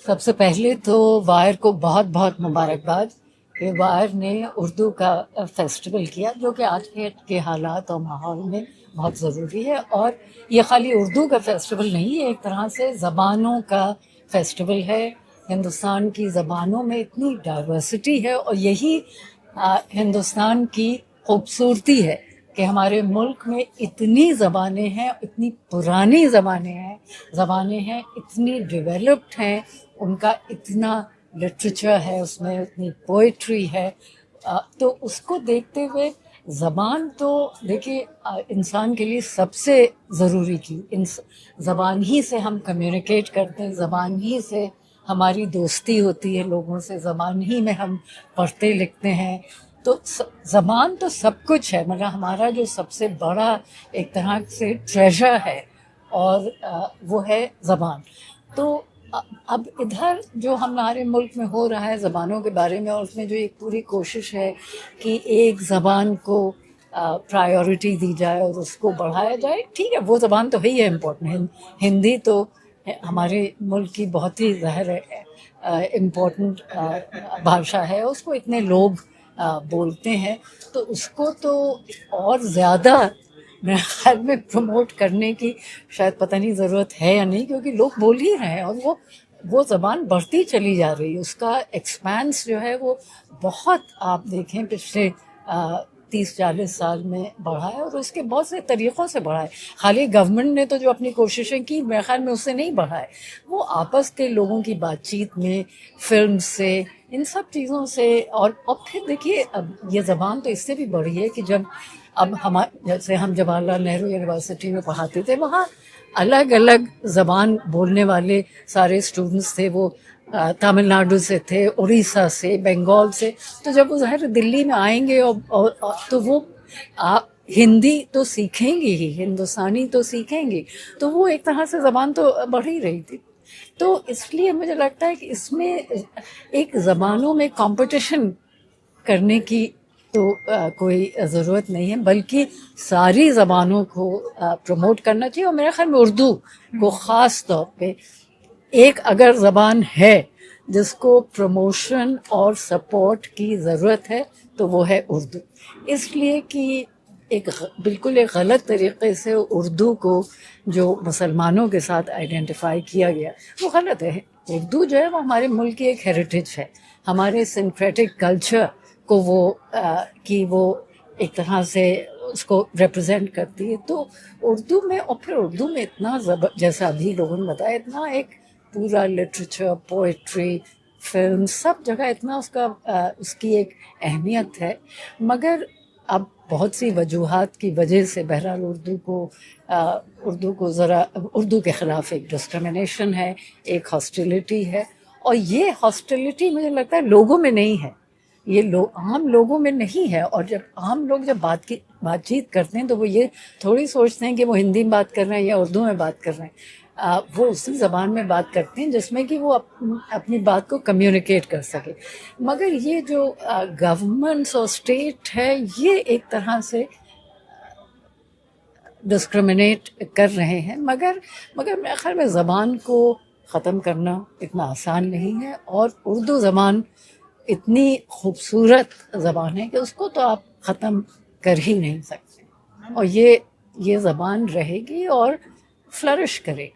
سب سے پہلے تو وائر کو بہت بہت مبارکباد کہ وائر نے اردو کا فیسٹیول کیا، جو کہ آج کے حالات اور ماحول میں بہت ضروری ہے. اور یہ خالی اردو کا فیسٹیول نہیں ہے، ایک طرح سے زبانوں کا فیسٹیول ہے. ہندوستان کی زبانوں میں اتنی ڈائیورسٹی ہے، اور یہی ہندوستان کی خوبصورتی ہے کہ ہمارے ملک میں اتنی زبانیں ہیں، اتنی پرانی زبانیں ہیں، اتنی ڈیولپڈ ہیں، ان کا اتنا لٹریچر ہے، اس میں اتنی پوئٹری ہے. تو اس کو دیکھتے ہوئے زبان تو دیکھیے انسان کے لیے سب سے ضروری کی زبان ہی سے ہم کمیونیکیٹ کرتے ہیں، زبان ہی سے ہماری دوستی ہوتی ہے لوگوں سے، زبان ہی میں ہم پڑھتے لکھتے ہیں. تو زبان تو سب کچھ ہے، مگر ہمارا جو سب سے بڑا ایک طرح سے ٹریجر ہے اور وہ ہے زبان. تو اب ادھر جو ہمارے ملک میں ہو رہا ہے زبانوں کے بارے میں، اور اس میں جو ایک پوری کوشش ہے کہ ایک زبان کو پرائیورٹی دی جائے اور اس کو بڑھایا جائے. ٹھیک ہے، وہ زبان تو ہے ہی ہے امپورٹنٹ. ہندی تو ہمارے ملک کی بہت ہی ظاہر امپورٹنٹ بھاشا ہے، اس کو اتنے لوگ بولتے ہیں، تو اس کو تو اور زیادہ میرے خیال میں پروموٹ کرنے کی شاید پتہ نہیں ضرورت ہے یا نہیں، کیونکہ لوگ بول ہی رہے ہیں اور وہ زبان بڑھتی چلی جا رہی ہے. اس کا ایکسپانس جو ہے وہ بہت، آپ دیکھیں پچھلے 30-40 سال میں بڑھا ہے، اور اس کے بہت سے طریقوں سے بڑھا ہے. خالی گورنمنٹ نے تو جو اپنی کوششیں کی میرے خیال میں اس سے نہیں بڑھا ہے، وہ آپس کے لوگوں کی بات چیت میں، فلم سے، ان سب چیزوں سے. اور پھر دیکھیے اب یہ زبان تو اس سے بھی بڑھی ہے کہ اب جیسے ہم جواہر لال نہرو یونیورسٹی میں پڑھاتے تھے، وہاں الگ الگ زبان بولنے والے سارے اسٹوڈنٹس تھے. وہ تامل ناڈو سے تھے، اڑیسہ سے، بنگال سے. تو جب وہ ظاہر دلی میں آئیں گے تو وہ ہندی تو سیکھیں گے ہی، ہندوستانی تو سیکھیں گے، تو وہ ایک طرح سے زبان تو بڑھ ہی رہی تھی. تو اس لیے مجھے لگتا ہے کہ اس میں ایک زبانوں میں کمپٹیشن کرنے کی تو کوئی ضرورت نہیں ہے، بلکہ ساری زبانوں کو پروموٹ کرنا چاہیے. اور میرے خیال میں اردو کو خاص طور پہ ایک اگر زبان ہے جس کو پروموشن اور سپورٹ کی ضرورت ہے تو وہ ہے اردو. اس لیے کہ بالکل ایک غلط طریقے سے اردو کو جو مسلمانوں کے ساتھ آئیڈینٹیفائی کیا گیا وہ غلط ہے. اردو جو ہے وہ ہمارے ملک کی ایک ہیریٹیج ہے، ہمارے سنکریٹک کلچر کو وہ ایک طرح سے اس کو ریپرزینٹ کرتی ہے. تو اردو میں، اور پھر اردو میں اتنا جیسا ابھی لوگوں نے بتایا، اتنا ایک پورا لٹریچر، پوئٹری، فلم، سب جگہ اتنا اس کی ایک اہمیت ہے. مگر اب بہت سی وجوہات کی وجہ سے بہرحال اردو کے خلاف ایک ڈسکرمنیشن ہے، ایک ہاسٹیلٹی ہے. اور یہ ہاسٹیلٹی مجھے لگتا ہے لوگوں میں نہیں ہے، یہ عام لوگوں میں نہیں ہے. اور جب عام لوگ جب بات چیت کرتے ہیں تو وہ یہ تھوڑی سوچتے ہیں کہ وہ ہندی میں بات کر رہے ہیں یا اردو میں بات کر رہے ہیں. وہ اسی زبان میں بات کرتے ہیں جس میں کہ وہ اپنی بات کو کمیونیکیٹ کر سکے. مگر یہ جو گورنمنٹس اور اسٹیٹ ہے، یہ ایک طرح سے ڈسکرمنیٹ کر رہے ہیں. مگر میرے خیال میں زبان کو ختم کرنا اتنا آسان نہیں ہے، اور اردو زبان اتنی خوبصورت زبان ہے کہ اس کو تو آپ ختم کر ہی نہیں سکتے، اور یہ زبان رہے گی اور فلرش کرے گی.